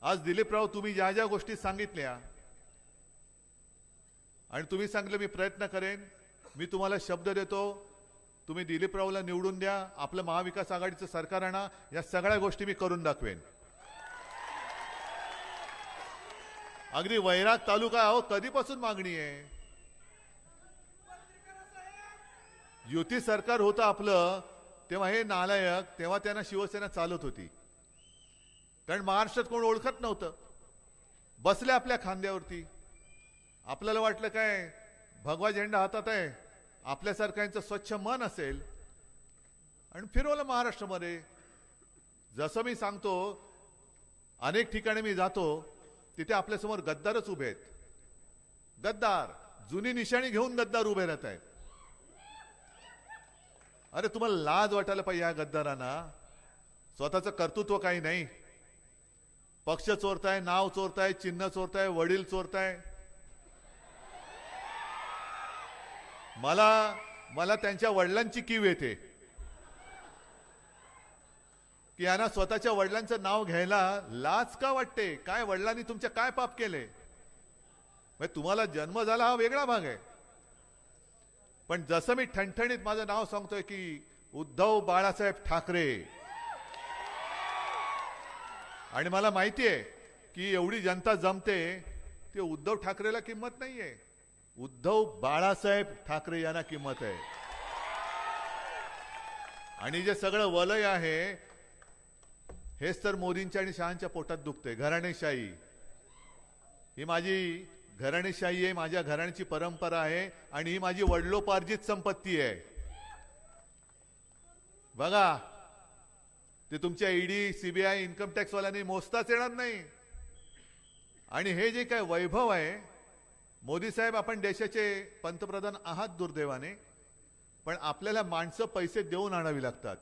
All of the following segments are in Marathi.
आज दिलीपराव तुम्ही ज्या ज्या गोष्टी सांगितल्या आणि तुम्ही सांगितलं मी प्रयत्न करेन, मी तुम्हाला शब्द देतो, तुम्ही दिलीपरावला निवडून द्या, आपलं महाविकास आघाडीचं सरकार आणा, या सगळ्या गोष्टी मी करून दाखवेन. अगदी वैराग तालुका अहो कधीपासून मागणी आहे. युती सरकार होतं आपलं तेव्हा हे नालायक, तेव्हा त्यांना शिवसेना चालत होती, कारण महाराष्ट्रात कोण ओळखत नव्हतं. बसले आपल्या खांद्यावरती. आपल्याला वाटलं काय भगवा झेंडा हातात आहे, आपल्यासारख्यांचं स्वच्छ मन असेल, आणि फिरवलं महाराष्ट्रामध्ये. जसं मी सांगतो, अनेक ठिकाणी मी जातो, तिथे आपल्यासमोर गद्दारच उभे आहेत. गद्दार जुनी निशाणी घेऊन गद्दार उभे राहत आहेत. अरे तुम्हाला लाज वाटायला पाहिजे या गद्दारांना. स्वतःचं कर्तृत्व काही नाही. पक्ष चोरताय, नाव चोरताय, चिन्ह चोरताय, वडील चोरताय. मला त्यांच्या वडिलांची कीव येते की यांना स्वतःच्या वडिलांचं नाव घ्यायला लाज का वाटते. काय वडिलांनी तुमच्या काय पाप केले. तुम्हाला जन्म झाला हा वेगळा भाग आहे, पण जसं मी ठणठणीत माझं नाव सांगतोय की उद्धव बाळासाहेब ठाकरे, आणि मला माहिती आहे की एवढी जनता जमते, ते उद्धव ठाकरेला किंमत नाहीये, उद्धव बाळासाहेब ठाकरे यांना किंमत आहे. आणि जे सगळं वलय आहे हेच तर मोदींच्या आणि शहांच्या पोटात दुखते. घराणेशाही ही माझी घराणेशाही आहे, माझ्या घराण्याची परंपरा आहे, आणि ही माझी वडिलोपार्जित संपत्ती आहे. बघा, ते तुमच्या ईडी, सीबीआय, इन्कम टॅक्स वाल्यांनी मोजताच येणार नाही. आणि हे जे काय वैभव आहे, मोदी साहेब आपण देशाचे पंतप्रधान आहात दुर्दैवाने, पण आपल्याला माणसं पैसे देऊन आणावी लागतात.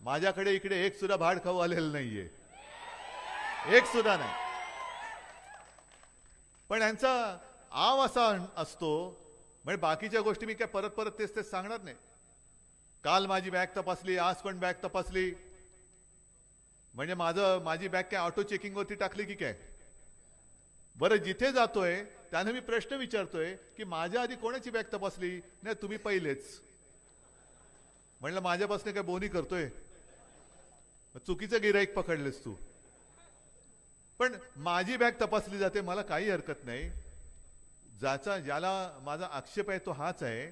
माझ्याकडे इकडे एक सुद्धा भाड खाऊ आलेलं नाहीये, एक सुद्धा नाही. पण यांचा आव असा असतो, म्हणजे बाकीच्या गोष्टी मी काय परत परत तेच तेच सांगणार नाही. काल माझी बॅग तपासली, आज पण बॅग तपासली, म्हणजे माझी बॅग काय ऑटो चेकिंग वरती टाकली की काय. बरं, जिथे जातोय त्याने मी प्रश्न विचारतोय की माझ्या आधी कोणाची बॅग तपासली. नाही, तुम्ही पहिलेच. म्हणलं माझ्यापासून काय बोनी करतोय, चुकीचं गिराईक पकडलेस तू. पण माझी बॅग तपासली जाते, मला काही हरकत नाही. ज्याला माझा आक्षेप आहे तो हाच आहे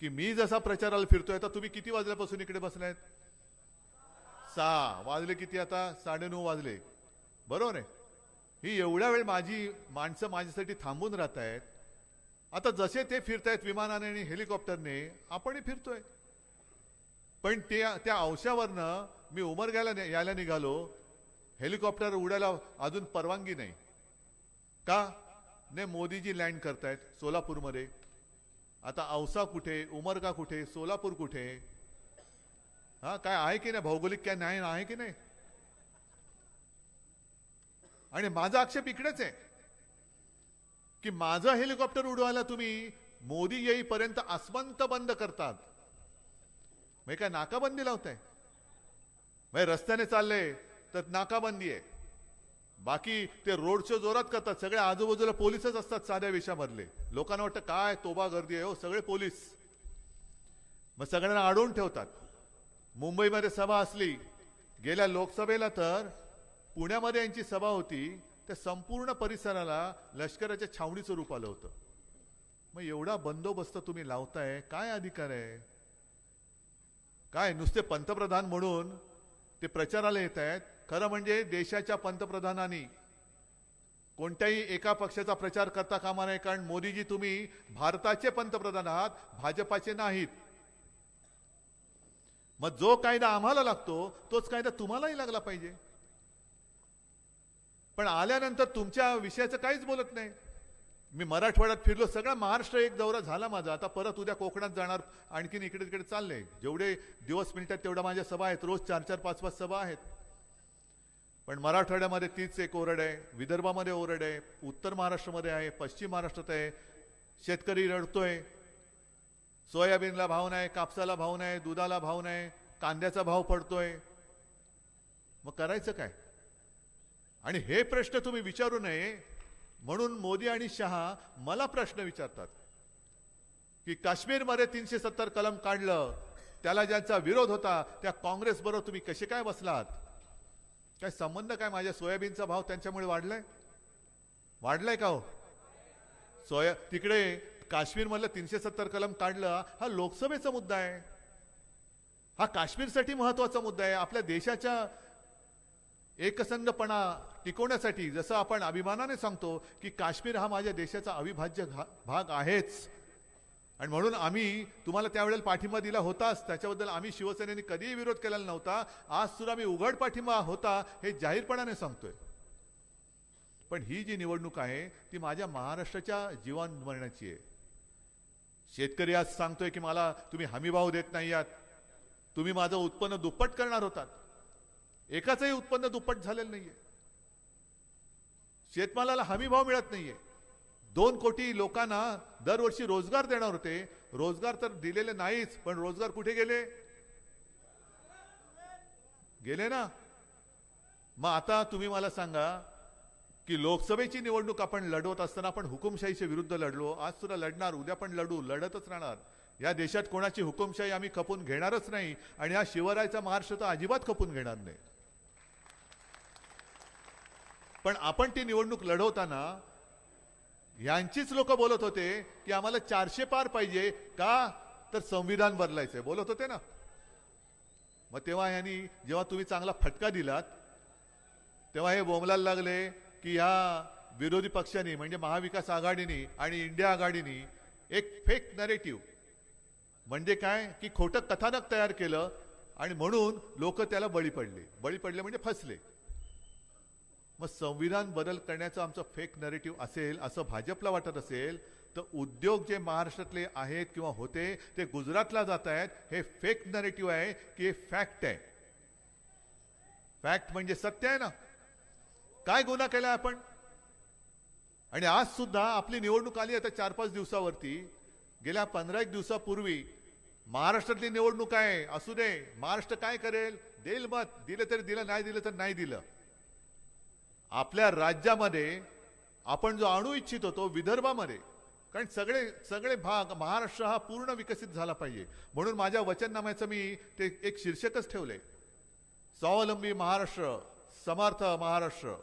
की मी जसा प्रचाराला फिरतोय, आता तुम्ही किती वाजल्यापासून इकडे बसलायत. 6 वाजले, किती आता 9:30 वाजले, बरोबर आहे. ही एवढ्या वेळ माझी माणसं माझ्यासाठी थांबून राहत आहेत. आता जसे ते फिरतायत विमानाने आणि हेलिकॉप्टरने, आपणही फिरतोय. पण त्या अंशावरनं मी उमरग्याला यायला निघालो, हेलिकॉप्टर उडायला अजून परवानगी नाही. का नाही, मोदीजी लँड करतायत सोलापूरमध्ये. आता औसा कुठे, उमरगा कुठे, सोलापूर कुठे. हा काय आहे की नाही, भौगोलिक काय न्याय आहे की नाही. आणि माझा आक्षेप इकडेच आहे की माझं हेलिकॉप्टर उडवायला तुम्ही मोदी येईपर्यंत आसमंत बंद करतात. म्हणजे काय नाकाबंदी लावताय. म्हणजे रस्त्याने चालले तर नाकाबंदी आहे, बाकी ते रोड शो जोरात करतात. सगळे आजूबाजूला पोलीसच असतात साध्या वेशामधले. लोकांना वाटतं काय तोबा गर्दी आहे, हो सगळे पोलीस. मग सगळ्यांना अडवून ठेवतात. मुंबईमध्ये सभा असली, गेल्या लोकसभेला तर पुण्यामध्ये यांची सभा होती, त्या संपूर्ण परिसराला लष्कराच्या छावणीचं रूप आलं होतं. मग एवढा बंदोबस्त तुम्ही लावताय, काय अधिकार आहे. काय नुसते पंतप्रधान म्हणून ते प्रचाराला येत आहेत. खरं म्हणजे देशाच्या पंतप्रधानांनी कोणत्याही एका पक्षाचा प्रचार करता कामा नये, कारण मोदीजी तुम्ही भारताचे पंतप्रधान आहात, भाजपाचे नाहीत. मग जो कायदा आम्हाला लागतो तोच कायदा तुम्हालाही लागला पाहिजे. पण आल्यानंतर तुमच्या विषयाचं काहीच बोलत नाही. मी मराठवाड्यात फिरलो, सगळा महाराष्ट्र एक दौरा झाला माझा. आता परत उद्या कोकणात जाणार, आणखीन इकडे तिकडे चाललंय. जेवढे दिवस मिळतात तेवढ्या माझ्या सभा आहेत, रोज 4-4, 5-5 सभा आहेत. पण मराठवाड्यामध्ये तीच एक ओरड आहे, विदर्भामध्ये ओरड आहे, उत्तर महाराष्ट्रामध्ये आहे, पश्चिम महाराष्ट्रात आहे. शेतकरी रडतोय, सोयाबीनला भाव नाही, कापसाला भाव नाही, दुधाला भाव नाही, कांद्याचा भाव पडतोय. मग करायचं काय. आणि हे प्रश्न तुम्ही विचारू नये म्हणून मोदी आणि शहा मला प्रश्न विचारतात की काश्मीरमध्ये 370 कलम काढलं, त्याला ज्यांचा विरोध होता त्या काँग्रेस बरोबर तुम्ही कसे काय बसलात? काय संबंध काय? माझ्या सोयाबीनचा भाव त्यांच्यामुळे वाढलाय का हो? तिकडे काश्मीरमधलं 370 कलम काढलं, हा लोकसभेचा मुद्दा आहे, हा काश्मीरसाठी महत्वाचा मुद्दा आहे. आपल्या देशाच्या एकसंघपणा टिकवण्यासाठी जसं आपण अभिमानाने सांगतो की काश्मीर हा माझ्या देशाचा अविभाज्य भाग आहेच, आणि म्हणून आम्ही तुम्हाला त्यावेळेला पाठिंबा दिला होताच, त्याच्याबद्दल आम्ही शिवसेनेने कधीही विरोध केलेला नव्हता. आज सुद्धा मी उघड पाठिंबा होता हे जाहीरपणाने सांगतोय. पण ही जी निवडणूक आहे ती माझ्या महाराष्ट्राच्या जीवन मरणाची आहे. शेतकरी आज सांगतोय की मला तुम्ही हमीभाव देत नाही आहात, तुम्ही माझं उत्पन्न दुप्पट करणार होतात. एकाचंही उत्पन्न दुप्पट झालेलं नाहीये. शेतमालाला हमीभाव मिळत नाहीये. 2 कोटी लोकांना दरवर्षी रोजगार देणार होते, रोजगार तर दिलेले नाहीच, पण रोजगार कुठे गेले ना. मग आता तुम्ही मला सांगा की लोकसभेची निवडणूक आपण लढवत असताना आपण हुकुमशाहीच्या विरुद्ध लढलो, आज सुद्धा लढणार, उद्या पण लढू, लढतच राहणार. या देशात कोणाची हुकुमशाही आम्ही खपून घेणारच नाही, आणि हा शिवरायाचा महाराष्ट्र तर अजिबात खपून घेणार नाही. पण आपण ती निवडणूक लढवताना यांचीच लोक बोलत होते की आम्हाला 400 पार पाहिजे का, तर संविधान बदलायचंय बोलत होते ना. मग तेव्हा जेव्हा तुम्ही चांगला फटका दिलात तेव्हा हे बोंबलायला लागले की या विरोधी पक्षांनी म्हणजे महाविकास आघाडीनी आणि इंडिया आघाडीनी एक फेक नरेटिव्ह म्हणजे काय की खोटं कथानक तयार केलं, आणि म्हणून लोक त्याला बळी पडले म्हणजे फसले. मग संविधान बदल करण्याचं आमचं फेक नरेटिव्ह असेल असं भाजपला वाटत असेल तर उद्योग जे महाराष्ट्रातले आहेत किंवा होते ते गुजरातला जात आहेत, हे फेक नरेटिव्ह आहे की हे फॅक्ट आहे? फॅक्ट म्हणजे सत्य आहे ना. काय गुन्हा केला आपण? आणि आज सुद्धा आपली निवडणूक आली आता 4-5 दिवसावरती. गेल्या 15-1 दिवसापूर्वी महाराष्ट्रातली निवडणूक आहे, असू दे, महाराष्ट्र काय करेल, देईल मत, दिलं तर दिलं, नाही दिलं तर नाही दिलं. आपल्या राज्यामध्ये आपण जो आणू इच्छित होतो विदर्भामध्ये, कारण सगळे भाग महाराष्ट्र हा पूर्ण विकसित झाला पाहिजे, म्हणून माझ्या वचननाम्याचं मी ते एक शीर्षकच ठेवले, स्वावलंबी महाराष्ट्र, समर्थ महाराष्ट्र,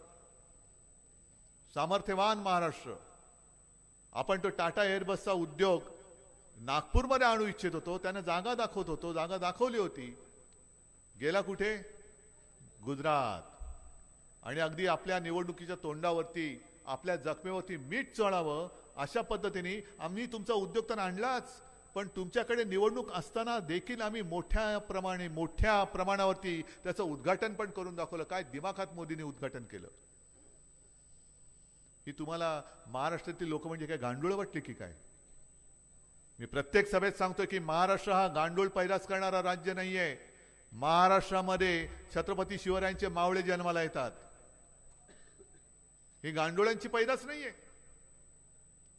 सामर्थ्यवान महाराष्ट्र. आपण तो टाटा एअरबसचा उद्योग नागपूरमध्ये आणू इच्छित होतो, त्यानं जागा दाखवत होतो, जागा दाखवली होती, गेला कुठे? गुजरात. आणि अगदी आपल्या निवडणुकीच्या तोंडावरती आपल्या जखमेवरती मीठ चढावं अशा पद्धतीने आम्ही तुमचा उद्योग तर आणलाच, पण तुमच्याकडे निवडणूक असताना देखील आम्ही मोठ्या प्रमाणावरती त्याचं उद्घाटन पण करून दाखवलं. काय दिमाखात मोदींनी उद्घाटन केलं? ही तुम्हाला महाराष्ट्रातील लोक म्हणजे काय गांडूळ वाटले की काय? मी प्रत्येक सभेत सांगतोय की महाराष्ट्र हा गांडूळ पैदास करणारा राज्य नाहीये. महाराष्ट्रामध्ये छत्रपती शिवरायांचे मावळे जन्माला येतात. ही गांडोळ्यांची पैदास नाहीये.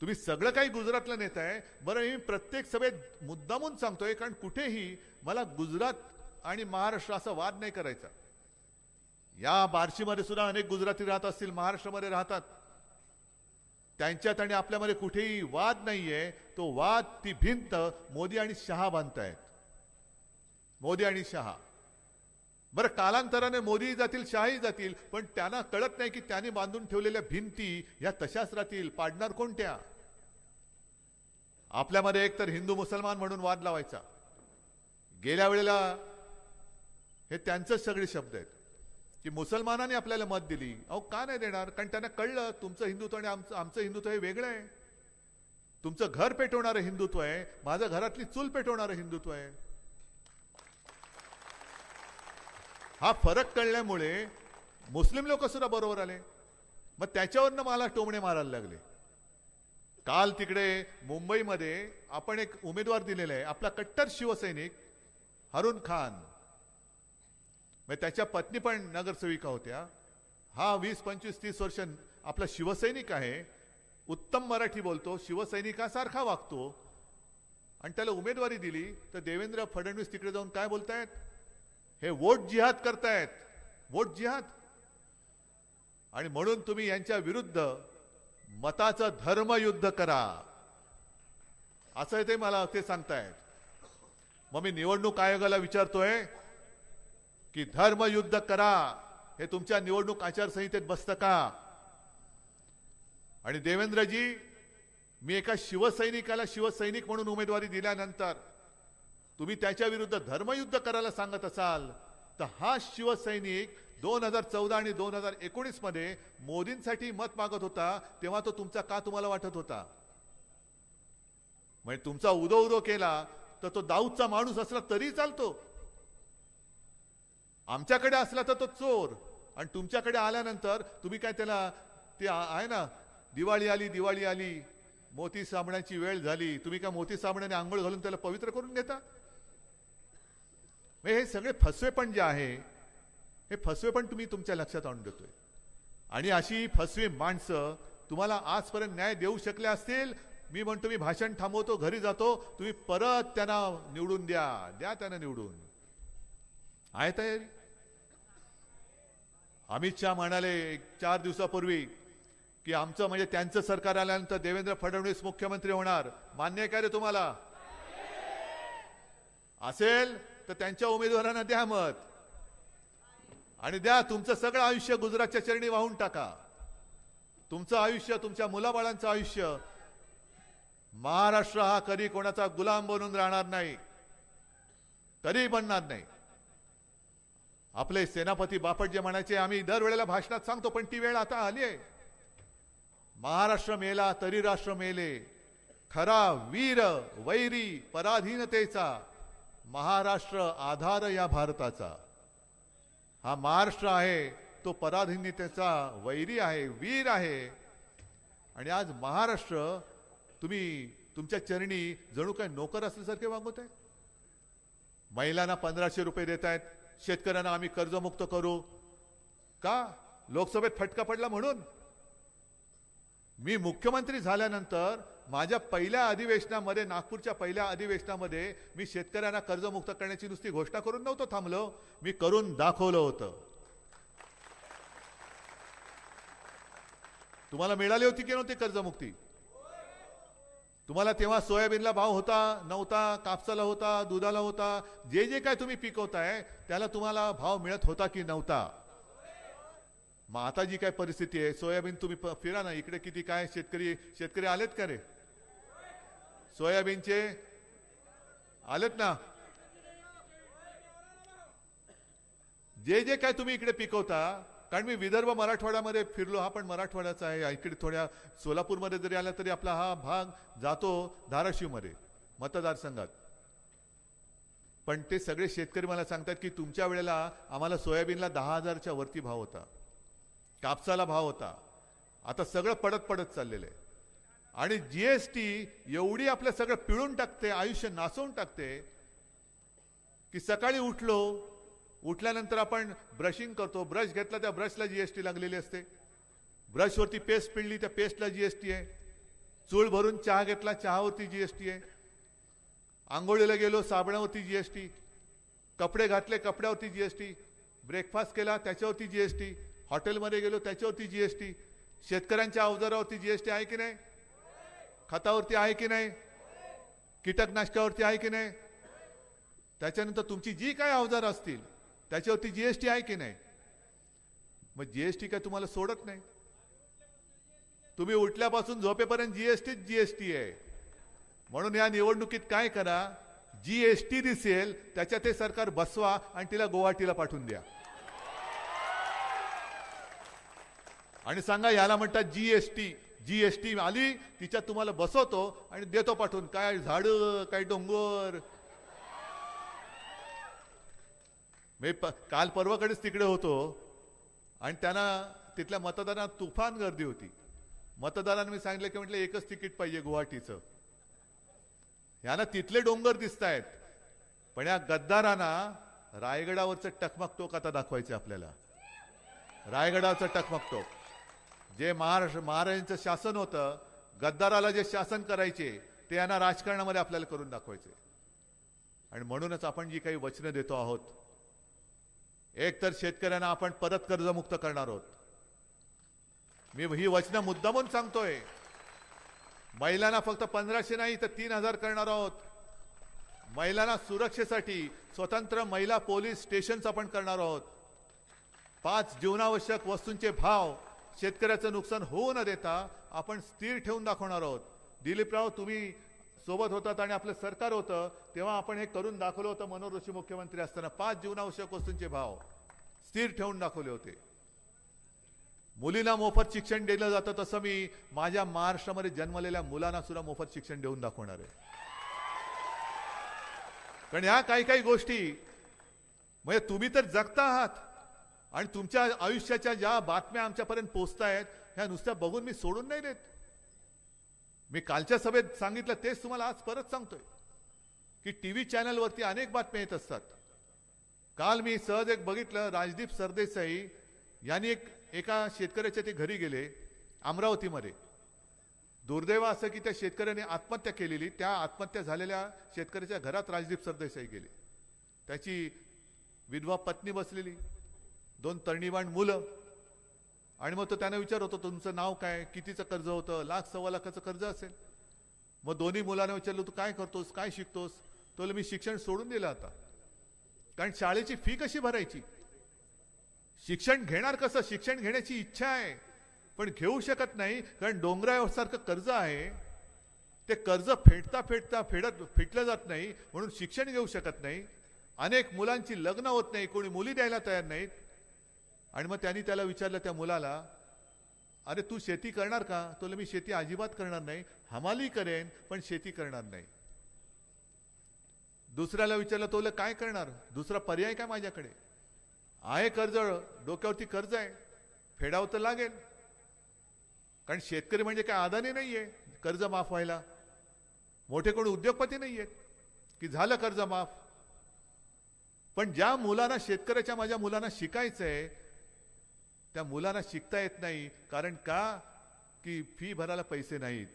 तुम्ही सगळं काही गुजरातला नेताय. बरं, मी प्रत्येक सभेत मुद्दामून सांगतोय, कारण कुठेही मला गुजरात आणि महाराष्ट्र असा वाद नाही करायचा. या बार्शीमध्ये सुद्धा अनेक गुजराती राहत असतील, महाराष्ट्रामध्ये राहतात, त्यांच्यात आणि आपल्यामध्ये कुठेही वाद नाहीये. तो वाद, ती भिंत मोदी आणि शहा बांधतायत. मोदी आणि शहा. बरं, कालांतराने मोदी जातील, शहाही जातील, पण त्यांना कळत नाही की त्यांनी बांधून ठेवलेल्या भिंती या तशाच राहतील. पाडणार कोणत्या? आपल्यामध्ये एक तर हिंदू मुसलमान म्हणून वाद लावायचा. गेल्या वेळेला हे त्यांचेच सगळे शब्द आहेत की मुसलमानांनी आपल्याला मत दिली. अहो, का नाही देणार? कारण त्यांना कळलं तुमचं हिंदुत्व आणि आमचं हिंदुत्व हे वेगळं आहे. तुमचं घर पेटवणारं हिंदुत्व आहे, माझं घरातली चूल पेटवणारं हिंदुत्व आहे. हा फरक कळल्यामुळे मुस्लिम लोक सुद्धा बरोबर आले. मग त्याच्यावरनं मला टोमणे मारायला लागले. काल तिकडे मुंबईमध्ये आपण एक उमेदवार दिलेला आहे, आपला कट्टर शिवसैनिक हरून खान. मग त्याच्या पत्नी पण नगरसेविका होत्या. हा 20, 25, 30 वर्ष आपला शिवसैनिक आहे, उत्तम मराठी बोलतो, शिवसैनिकासारखा वागतो, आणि त्याला उमेदवारी दिली तर देवेंद्र फडणवीस तिकडे जाऊन काय बोलतायत? हे वोट जिहाद करतायत. वोट जिहाद. आणि म्हणून तुम्ही यांच्या विरुद्ध मताचं धर्मयुद्ध करा असं ते मला ते सांगतायत. मग मी निवडणूक आयोगाला विचारतोय की धर्मयुद्ध करा हे तुमच्या निवडणूक आचारसंहितेत बसतं का? आणि देवेंद्रजी, मी एका शिवसैनिकाला शिवसैनिक म्हणून उमेदवारी दिल्यानंतर तुम्ही त्याच्या विरुद्ध धर्मयुद्ध करायला सांगत असाल तर हा शिवसैनिक 2014 आणि 2019 मध्ये मोदींसाठी मत मागत होता तेव्हा तो तुमचा का तुम्हाला वाटत होता? म्हणजे तुमचा उदो केला तर तो दाऊदचा माणूस असला तरी चालतो, आमच्याकडे असला तर तो चोर, आणि तुमच्याकडे आल्यानंतर तुम्ही काय त्याला ते आहे ना, दिवाळी आली मोती साबणाची वेळ झाली, तुम्ही काय मोती साबणाने आंघोळ घालून त्याला पवित्र करून घेता? हे सगळे फसवेपण जे आहे हे फसवेपण तुम्ही तुमच्या लक्षात आणून देतोय. आणि अशी फसवी माणसं तुम्हाला आजपर्यंत न्याय देऊ शकले असतील. मी म्हणतो मी भाषण थांबवतो, घरी जातो, तुम्ही परत त्यांना निवडून द्या त्यांना निवडून. आहे तयारी? अमित शहा म्हणाले 4 दिवसापूर्वी की आमचं म्हणजे त्यांचं सरकार आल्यानंतर देवेंद्र फडणवीस मुख्यमंत्री होणार. मान्य आहे का रे तुम्हाला? असेल तर त्यांच्या उमेदवारांना द्या मत आणि द्या. तुमचं सगळं आयुष्य गुजरातच्या चरणी वाहून टाका. तुमचं आयुष्य, तुमच्या मुलाबाळांचं आयुष्य. महाराष्ट्र हा कधी कोणाचा गुलाम बनून राहणार नाही, कधी बनणार नाही. आपले सेनापती बापट जे म्हणायचे, आम्ही दरवेळेला भाषणात सांगतो, पण ती वेळ आता आली आहे. महाराष्ट्र मेला तरी राष्ट्र मेले, खरा वीर वैरी पराधीनतेचा, महाराष्ट्र आधार या भारताचा. हा महाराष्ट्र आहे तो पराधीनतेचा वैरी आहे, वीर आहे. आणि आज महाराष्ट्र तुम्ही तुमच्या चरणी जणू काय नोकर असल्यासारखे वागवत आहे. महिलांना 1500 रुपये देत आहेत, शेतकऱ्यांना आम्ही कर्जमुक्त करू का? लोकसभेत फटका पडला म्हणून. मी मुख्यमंत्री झाल्यानंतर माझ्या पहिल्या अधिवेशनामध्ये, नागपूरच्या पहिल्या अधिवेशनामध्ये मी शेतकऱ्यांना कर्जमुक्त करण्याची नुसती घोषणा करून नव्हतो थांबलो, मी करून दाखवलं होतं. तुम्हाला मिळाली होती की नव्हती कर्जमुक्ती? तुम्हाला तेव्हा सोयाबीनला भाव होता नव्हता, कापसाला होता, दुधाला होता, जे जे काय तुम्ही पिकवताय त्याला तुम्हाला भाव मिळत होता की नव्हता? मग आता जी काय परिस्थिती आहे, सोयाबीन तुम्ही फिरा ना इकडे, किती काय शेतकरी आलेत का रे? सोयाबीनचे आलेत ना? जे जे काय तुम्ही इकडे पिकवता, कारण मी विदर्भ मराठवाड्यामध्ये फिरलो, हा पण मराठवाड्याचा आहे. इकडे थोड्या सोलापूरमध्ये जरी आला तरी आपला हा भाग जातो धाराशिवमध्ये मतदारसंघात. पण ते सगळे शेतकरी मला सांगतात की तुमच्या वेळेला आम्हाला सोयाबीनला 10,000च्या वरती भाव होता, कापसाला भाव होता. आता सगळं पडत चाललेलं आहे. आणि जीएसटी एवढी आपलं सगळं पिळून टाकते, आयुष्य नासवून टाकते की सकाळी उठल्यानंतर आपण ब्रशिंग करतो, ब्रश घेतला त्या ब्रशला जीएसटी लागलेली असते, ब्रशवरती पेस्ट पिळली त्या पेस्टला जीएसटी आहे, चूळ भरून चहा घेतला चहावरती जीएसटी आहे, आंघोळीला गेलो साबणावरती जीएसटी, कपडे घातले कपड्यावरती जीएसटी, ब्रेकफास्ट केला त्याच्यावरती जीएसटी, हॉटेलमध्ये गेलो त्याच्यावरती जीएसटी, शेतकऱ्यांच्या अवजारावरती जीएसटी आहे की नाही, खतावरती आहे की नाही, कीटकनाशकावरती आहे की नाही, त्याच्यानंतर तुमची जी काय अवजार असतील त्याच्यावरती जीएसटी आहे की नाही. मग जीएसटी काय तुम्हाला सोडत नाही. तुम्ही उठल्यापासून झोपेपर्यंत जीएसटी आहे. म्हणून या निवडणुकीत काय करा, जीएसटी दिसेल त्याच्यात ते सरकार बसवा आणि तिला गुवाहाटीला पाठवून द्या आणि सांगा याला म्हणतात जीएसटी आली, तिच्यात तुम्हाला बसवतो आणि देतो पाठवून. काय झाडं, काय डोंगर. मी काल परवाकडेच तिकडे होतो आणि त्यांना तिथल्या मतदारांना तुफान गर्दी होती. मतदारांना मी सांगितलं की म्हटलं एकच तिकीट पाहिजे गुवाहाटीचं. यांना तिथले डोंगर दिसत आहेत, पण या गद्दारांना रायगडावरचं टकमक टोक आता दाखवायचं आपल्याला. रायगडावरचं टकमक टोक जे महाराजांचं शासन होतं, गद्दाराला जे शासन करायचे ते यांना राजकारणामध्ये आपल्याला करून दाखवायचे. आणि म्हणूनच आपण जी काही वचनं देतो आहोत, एक तर शेतकऱ्यांना आपण परत कर्जमुक्त करणार आहोत, मी ही वचनं मुद्दामून सांगतोय. महिलांना फक्त 1500 नाही तर 3000 करणार आहोत. महिलांना सुरक्षेसाठी स्वतंत्र महिला पोलीस स्टेशन्स आपण करणार आहोत. 5 जीवनावश्यक वस्तूंचे भाव शेतकऱ्याचं नुकसान होऊ न देता आपण स्थिर ठेवून दाखवणार आहोत. दिलीपराव, तुम्ही सोबत होतात आणि आपलं सरकार होतं तेव्हा आपण हे करून दाखवलं होतं. मनोहर जोशी मुख्यमंत्री असताना 5 जीवनावश्यक वस्तूंचे भाव स्थिर ठेवून दाखवले होते. मुलींना मोफत शिक्षण दिलं जातं तसं मी माझ्या महाराष्ट्रामध्ये जन्मलेल्या मुलांना सुद्धा मोफत शिक्षण देऊन दाखवणार आहे. कारण ह्या काही गोष्टी म्हणजे तुम्ही तर जगता आहात आणि तुमच्या आयुष्याच्या ज्या बातम्या आमच्यापर्यंत पोहोचतायत ह्या नुसत्या बघून मी सोडून नाही देत. मी कालच्या सभेत सांगितलं तेच तुम्हाला आज परत सांगतोय की टीव्ही चॅनलवरती अनेक बातम्या येत असतात. काल मी सहज एक बघितलं, राजदीप सरदेसाई यांनी एका शेतकऱ्याच्या ते घरी गेले अमरावतीमध्ये. दुर्दैव असं की त्या शेतकऱ्याने आत्महत्या केलेली. त्या आत्महत्या झालेल्या शेतकऱ्याच्या घरात राजदीप सरदेसाई गेले. त्याची विधवा पत्नी बसलेली, 2 तरणीवाण मुलं. आणि मग तो त्याने विचारत होता, तुमचं नाव काय, कितीचं कर्ज होतं? 1,00,000 सव्वा लाखाचं कर्ज असेल. मग दोन्ही मुलांना विचारलं, तू काय करतोस, काय शिकतोस? तो मी शिक्षण सोडून दिलं आता. कारण शाळेची फी कशी भरायची, शिक्षण घेणार कसं? शिक्षण घेण्याची इच्छा आहे पण घेऊ शकत नाही कारण डोंगरासारखं कर्ज आहे. ते कर्ज फेटलं जात नाही म्हणून शिक्षण घेऊ शकत नाही. अनेक मुलांची लग्न होत नाही, कोणी मुली द्यायला तयार नाहीत. आणि मग त्यांनी त्याला विचारलं त्या मुलाला, अरे तू शेती करणार का? तो मी शेती अजिबात करणार नाही, हमाली करेन पण शेती करणार नाही. दुसऱ्याला विचारलं, तो काय करणार? दुसरा पर्याय काय माझ्याकडे आहे? कर्ज, डोक्यावरती कर्ज आहे, फेडावं तर लागेल. कारण शेतकरी म्हणजे काय अदानी नाहीये कर्ज माफ व्हायला. मोठे कोणी उद्योगपती नाहीयेत की झालं कर्ज माफ. पण ज्या मुलांना, शेतकऱ्याच्या माझ्या मुलांना शिकायचंय त्या मुलांना शिकता येत नाही. कारण का? की फी भरायला पैसे नाहीत.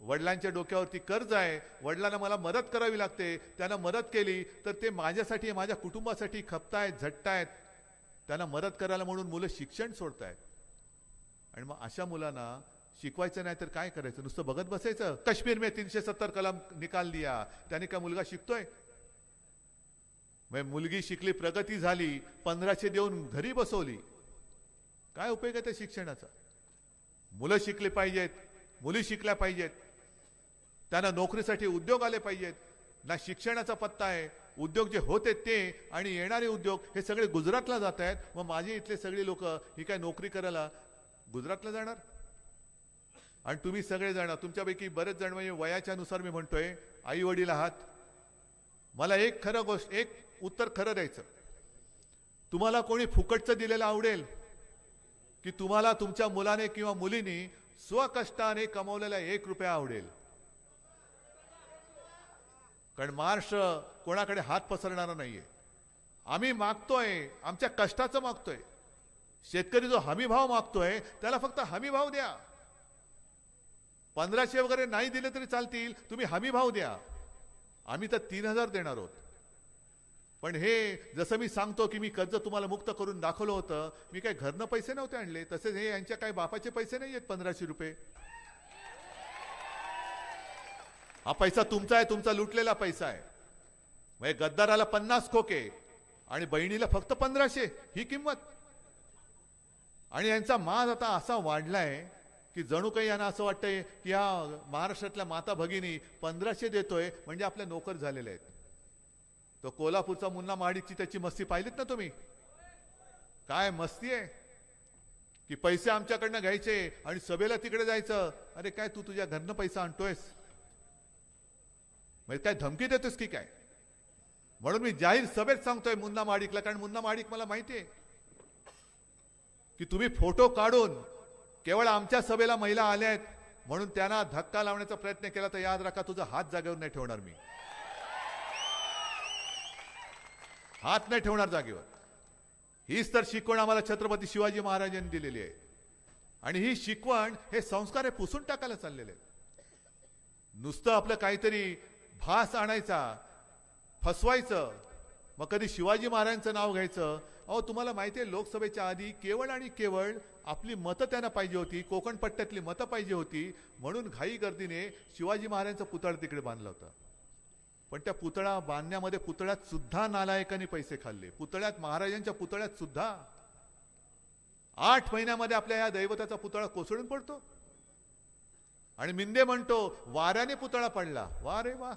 वडिलांच्या डोक्यावरती कर्ज आहे, वडिलांना मला मदत करावी लागते. त्यांना मदत केली तर ते माझ्यासाठी, माझ्या कुटुंबासाठी खपतायत, झटतायत. त्यांना मदत करायला म्हणून मुलं शिक्षण सोडतायत. आणि मग अशा मुलांना शिकवायचं नाही तर काय करायचं? नुसतं बघत बसायचं? काश्मीर में 370 कलम निकाल दिया, त्याने का मुलगा शिकतोय? मुलगी शिकली, प्रगती झाली, 1500 देऊन घरी बसवली, काय उपयोग आहे त्या शिक्षणाचा? मुलं शिकली पाहिजेत, मुली शिकल्या पाहिजेत, त्यांना नोकरीसाठी उद्योग आले पाहिजेत. ना शिक्षणाचा पत्ता आहे. उद्योग जे होते ते आणि येणारे उद्योग हे सगळे गुजरातला जात आहेत. मग माझे इथले सगळे लोक ही काय नोकरी करायला गुजरातला जाणार? आणि तुम्ही सगळे जाणार, तुमच्यापैकी बरेच जण, म्हणजे वयाच्या नुसार मी म्हणतोय, आई वडील आहात. मला एक खरं गोष्ट, एक उत्तर खरं द्यायचं. तुम्हाला कोणी फुकटचं दिलेलं आवडेल की तुम्हाला तुमच्या मुलाने किंवा मुलीने स्वकष्टाने कमवलेला 1 रुपया आवडेल? कारण महाराष्ट्र कोणाकडे हात पसरणारा नाहीये. आम्ही मागतोय, आमच्या कष्टाचं मागतोय. शेतकरी जो हमी भाव मागतोय त्याला फक्त हमी भाव द्या. 1500 वगैरे नाही दिले तरी चालतील, तुम्ही हमी भाव द्या. आम्ही तर 3000 देणार आहोत. पण हे जसं मी सांगतो की मी कर्ज तुम्हाला मुक्त करून दाखवलं होतं, मी काय घरनं पैसे नव्हते आणले. तसेच हे यांच्या काय बापाचे पैसे नाही आहेत 1500 रुपये. हा पैसा तुमचा आहे, तुमचा लुटलेला पैसा आहे. म्हणजे गद्दाराला 50 खोके आणि बहिणीला फक्त 1500, ही किंमत. आणि यांचा माज आता असा वाढलाय की जणू काही यांना असं वाटतंय की या महाराष्ट्रातल्या माता भगिनी 1500 देतोय म्हणजे आपल्या नोकर झालेले आहेत. तो कोल्हापूरचा मुन्ना महाडिकची त्याची मस्ती पाहिलीत ना तुम्ही? काय मस्ती आहे की पैसे आमच्याकडनं घ्यायचे आणि सभेला तिकडे जायचं. अरे काय तू तुझ्या घरनं पैसा आणतोयस? म्हणजे काय धमकी देतोस की काय? म्हणून मी जाहीर सभेत सांगतोय मुन्ना महाडिकला, कारण मुन्ना महाडिक मला माहिती आहे की तुम्ही फोटो काढून केवळ आमच्या सभेला महिला आल्या आहेत म्हणून त्यांना धक्का लावण्याचा प्रयत्न केला तर याद राखा, तुझा हात जागेवर नाही ठेवणार मी. हात नाही ठेवणार जागेवर. हीच तर शिकवण आम्हाला छत्रपती शिवाजी महाराजांनी दिलेली आहे. आणि ही शिकवण, हे संस्कार हे पुसून टाकायला चाललेले आहेत. नुसतं आपलं काहीतरी भास आणायचा, फसवायचं, मग कधी शिवाजी महाराजांचं नाव घ्यायचं. अहो तुम्हाला माहिती आहे लोकसभेच्या आधी केवळ आणि केवळ आपली मतं त्यांना पाहिजे होती, कोकण पट्ट्यातली मतं पाहिजे होती, म्हणून घाई गर्दीने शिवाजी महाराजांचा पुतळा तिकडे बांधला होता. पण त्या पुतळा बांधण्यामध्ये पुतळ्यात सुद्धा नालायकांनी पैसे खाल्ले. पुतळ्यात, महाराजांच्या पुतळ्यात सुद्धा 8 महिन्यामध्ये आपल्या या दैवताचा पुतळा कोसळून पडतो. आणि मिंदे म्हणतो वाऱ्याने पुतळा पडला. वा रे वा.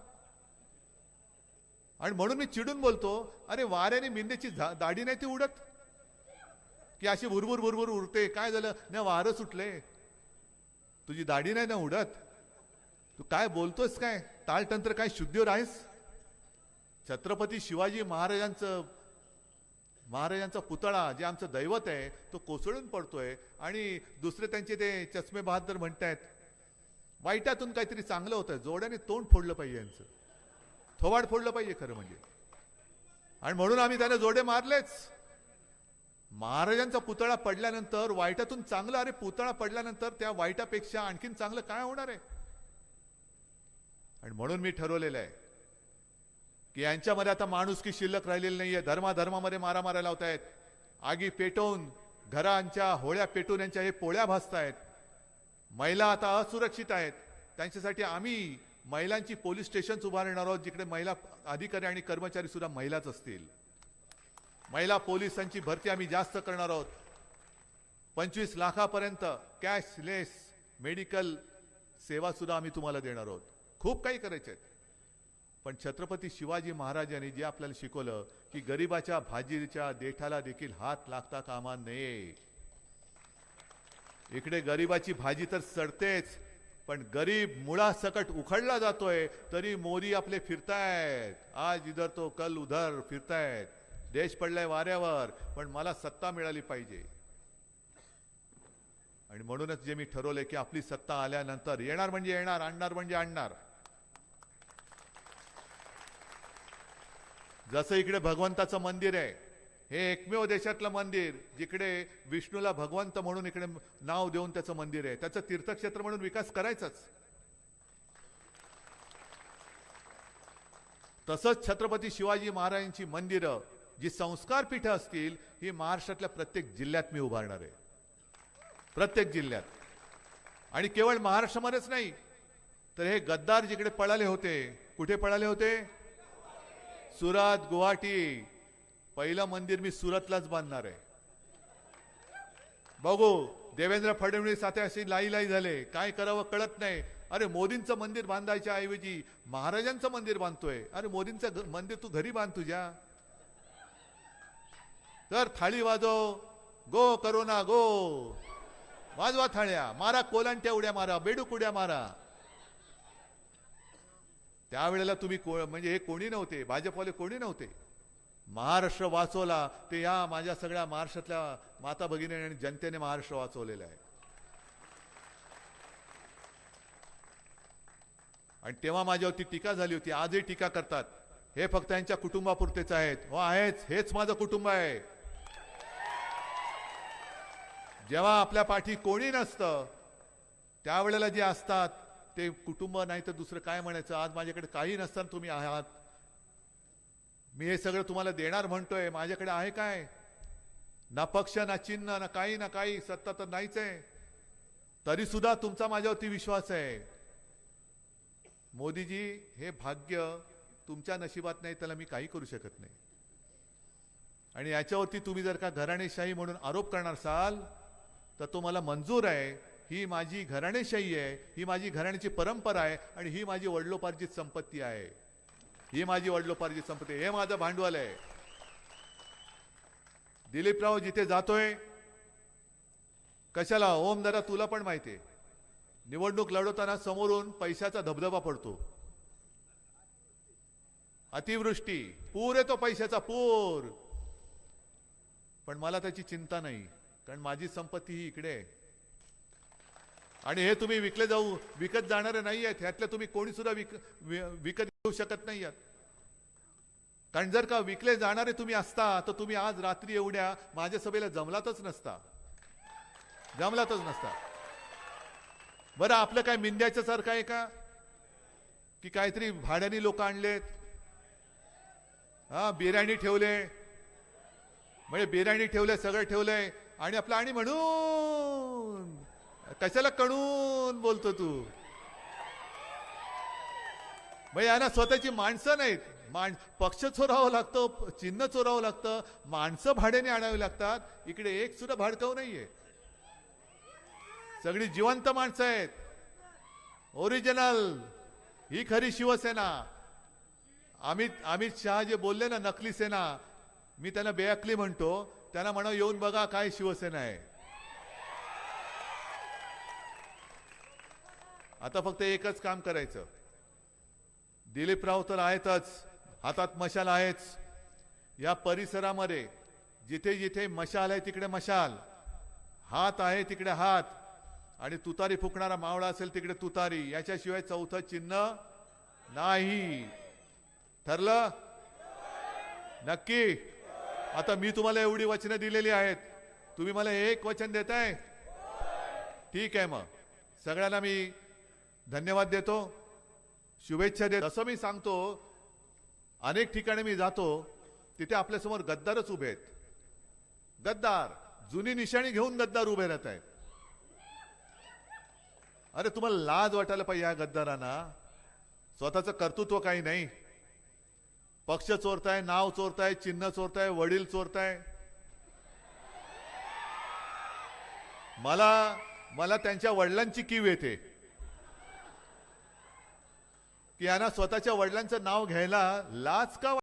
आणि म्हणून मी चिडून बोलतो, अरे वाऱ्याने मिंदेची दाढी नाही ती उडत की अशी भुरभुर भुरभुर उडते? काय झालं ना, वारं सुटले, तुझी दाढी नाही ना उडत? तू काय बोलतोस? काय तालतंत्र? काय शुद्धीवर आहेस? छत्रपती शिवाजी महाराजांचा पुतळा जे आमचं दैवत आहे तो कोसळून पडतोय. आणि दुसरे त्यांचे ते चष्मे बहादर म्हणतायत वाईटातून काहीतरी चांगलं होतं, जोड्याने तोंड फोडलं पाहिजे, यांचं थोबाड फोडलं पाहिजे खरं म्हणजे. आणि म्हणून आम्ही त्याने जोडे मारलेच. महाराजांचा पुतळा पडल्यानंतर वाईटातून चांगलं, अरे पुतळा पडल्यानंतर त्या वाईटापेक्षा आणखीन चांगलं काय होणार आहे? आणि म्हणून मी ठरवलेलं आहे की यांच्यामध्ये आता माणुसकी शिल्लक राहिलेली नाहीये. धर्माधर्मामध्ये मारामाऱ्या लावतायत, आगी पेटवून, घरांच्या होळ्या पेटून यांच्या हे पोळ्या भासतायत. महिला आता असुरक्षित आहेत, त्यांच्यासाठी आम्ही महिलांची पोलीस स्टेशन्स उभारणार आहोत, जिकडे महिला अधिकारी आणि कर्मचारी सुद्धा महिलाच असतील. महिला पोलिसांची भरती आम्ही जास्त करणार आहोत. 25 लाखापर्यंत कॅशलेस मेडिकल सेवा सुद्धा आम्ही तुम्हाला देणार आहोत. खूप काही करायचे आहे. पण छत्रपती शिवाजी महाराजांनी जे आपल्याला शिकवलं की गरिबाच्या भाजीच्या देठाला देखील हात लागता कामा नये. इकडे गरिबाची भाजी तर सडतेच, पण गरीब मुळासकट उखडला जातोय तरी मोदी आपले फिरतायत. आज इधर तो कल उधर फिरतायत. देश पडलाय वाऱ्यावर, पण मला सत्ता मिळाली पाहिजे. आणि म्हणूनच जे मी ठरवले की आपली सत्ता आल्यानंतर येणार म्हणजे येणार, आणणार म्हणजे आणणार. जसं इकडे भगवंताचं मंदिर आहे, हे एकमेव देशातलं मंदिर जिकडे विष्णूला भगवंत म्हणून इकडे नाव देऊन त्याचं मंदिर आहे. त्याचं तीर्थक्षेत्र म्हणून विकास करायचाच. तसंच छत्रपती शिवाजी महाराजांची मंदिरं जी संस्कार पीठ असतील ही महाराष्ट्रातल्या प्रत्येक जिल्ह्यात मी उभारणार आहे. प्रत्येक जिल्ह्यात. आणि केवळ महाराष्ट्रामध्येच नाही तर हे गद्दार जिकडे पळाले होते, कुठे पळाले होते? सुरत, गुवाहाटी. पहिलं मंदिर मी सुरतलाच बांधणार आहे. बघू, देवेंद्र फडणवीस आता अशी लाई झाले, काय करावं कळत नाही. अरे मोदींचं मंदिर बांधायच्या ऐवजी महाराजांचं मंदिर बांधतोय. अरे मोदींचं मंदिर तू घरी बांध तुझ्या. तर थाळी वाजव, गो करोना गो, वाजवा थाळ्या, मारा कोलांट्या उड्या मारा, बेडूक उड्या मारा. त्यावेळेला तुम्ही म्हणजे हे कोणी नव्हते, भाजपवाले कोणी नव्हते. महाराष्ट्र वाचवला ते या माझ्या सगळ्या महाराष्ट्रातल्या माता भगिनी आणि जनतेने महाराष्ट्र वाचवलेला आहे. आणि तेव्हा माझ्यावरती टीका झाली होती, आजही टीका करतात, हे फक्त यांच्या कुटुंबापुरतेच आहेत. हो आहेच, हेच माझं कुटुंब आहे. जेव्हा आपल्या पाठी कोणी नसतं त्यावेळेला जे असतात ते कुटुंब नाही तर दुसरं काय म्हणायचं. आज माझ्याकडे काही नसताना तुम्ही आहात, मी हे सगळं तुम्हाला देणार म्हणतोय, माझ्याकडे आहे काय? ना पक्ष, ना चिन्ह, ना काही, सत्ता तर नाहीच आहे. तरी सुद्धा तुमचा माझ्यावरती विश्वास आहे. मोदीजी, हे भाग्य तुमच्या नशिबात नाही, त्याला मी काही करू शकत नाही. आणि याच्यावरती तुम्ही जर का घराणेशाही म्हणून आरोप करणार असाल तर तो मला मंजूर आहे. ही माझी घराणेशाही आहे, ही माझी घराण्याची परंपरा आहे आणि ही माझी वडिलोपार्जित संपत्ती आहे. ही माझी वडिलोपार्जित संपत्ती, हे माझं भांडवल आहे. दिलीपराव जिथे जातोय कशाला? ओम, दादा तुला पण माहितीये, निवडणूक लढवताना समोरून पैशाचा धबधबा पडतो, अतिवृष्टी, पूर येतो, पैशाचा पूर. पण मला त्याची चिंता नाही, कारण माझी संपत्ती ही इकडे आहे. आणि हे तुम्ही विकत जाणारे नाही आहेत. ह्यातले तुम्ही कोणी सुद्धा विकत घेऊ शकत नाही आहात. कारण जर का विकले जाणारे तुम्ही असता तर तुम्ही आज रात्री एवढ्या माझ्या सभेला जमलातच नसता. बरं, आपलं काय मिंद्याच्या सारखं आहे का की काहीतरी भाड्याने लोक आणलेत? हा बिर्याणी ठेवले, म्हणजे बिर्याणी ठेवले, सगळं ठेवलंय आणि आपलं आणि म्हणून कशाला कणून बोलतो तू? म्हणजे यांना स्वतःची माणसं नाहीत. पक्ष चोरावं लागतं, चिन्ह चोरावं लागतं, माणसं भाड्याने आणावी लागतात. इकडे एक सुद्धा भाडकाव नाहीये, सगळी जिवंत माणसं आहेत, ओरिजिनल. ही खरी शिवसेना. अमित शहा जे बोलले ना नकली सेना, मी त्यांना बेअकली म्हणतो. त्यांना म्हणा येऊन बघा काय शिवसेना आहे. आता फक्त एकच काम करायचं. दिलीपराव तर आहेतच, हातात मशाल आहेच. या परिसरामध्ये जिथे जिथे मशाल आहे तिकडे मशाल, हात आहे तिकडे हात, आणि तुतारी फुकणारा मावळा असेल तिकडे तुतारी. याच्याशिवाय चौथं चिन्ह नाही. ठरलं? नक्की? आता मी तुम्हाला एवढी वचनं दिलेली आहेत, तुम्ही मला एक वचन देताय? ठीक आहे, मग सगळ्यांना मी धन्यवाद देतो, शुभेच्छा देतो. असं मी सांगतो, अनेक ठिकाणी मी जातो तिथे आपल्यासमोर गद्दारच उभे आहेत. गद्दार जुनी निशाणी घेऊन गद्दार उभे राहत आहेत. अरे तुम्हाला लाज वाटायला पाहिजे या गद्दारांना. स्वतःचं कर्तृत्व काही नाही. पक्ष चोरताय, नाव चोरताय, चिन्ह चोरताय, वडील चोरताय. मला त्यांच्या वडिलांची कीव येते की यांना स्वतःच्या वडिलांचं नाव घ्यायला लाज का